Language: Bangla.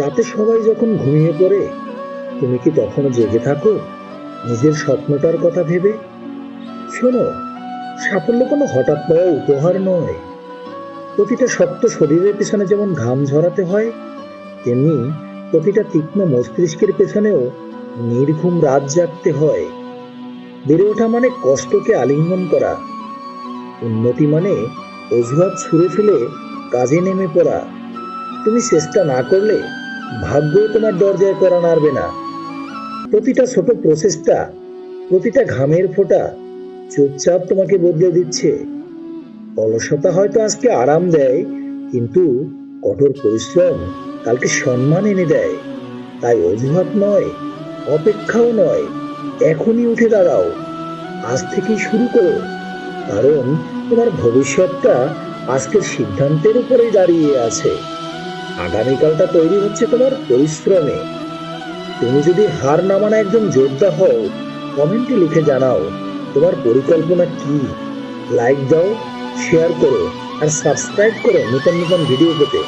রাতে সবাই যখন ঘুমিয়ে পড়ে, তুমি কি তখনও জেগে থাকো নিজের স্বপ্নটার কথা ভেবে? শোনো, সাফল্য কোনো হঠাৎ পাওয়া উপহার নয়। প্রতিটা শক্ত শরীরের পেছনে যেমন ঘাম ঝরাতে হয়, তেমনি প্রতিটা তীক্ষ্ণ মস্তিষ্কের পেছনেও নির্ঘুম রাত জাগতে হয়। বেড়ে ওঠা মানে কষ্টকে আলিঙ্গন করা, উন্নতি মানে অজুহাত ছুঁড়ে ফেলে কাজে নেমে পড়া। তুমি চেষ্টা না করলে ভাগ্য তোমার দরজায় কড়া নাড়বে না। প্রতিটা ছোট প্রচেষ্টা, প্রতিটা ঘামের ফোঁটা চুপচাপ তোমাকে বদলে দিচ্ছে। অলসতা হয়তো আজকে আরাম দেয়, কিন্তু কঠোর পরিশ্রম কালকে সম্মান এনে দেয়। তাই অজুহাত নয়, অপেক্ষাও নয়, এখনই উঠে দাঁড়াও। আজ থেকেই শুরু করো, কারণ তোমার ভবিষ্যৎটা আজকের সিদ্ধান্তের উপরেই দাঁড়িয়ে আছে। আগামীকালটা তৈরি হচ্ছে তোমার পরিশ্রমে। তুমি যদি হার না মানা একজন যোদ্ধা হও, কমেন্টে লিখে জানাও তোমার পরিকল্পনা কি। লাইক দাও, শেয়ার করো আর সাবস্ক্রাইব করো নতুন নতুন ভিডিও পেতে।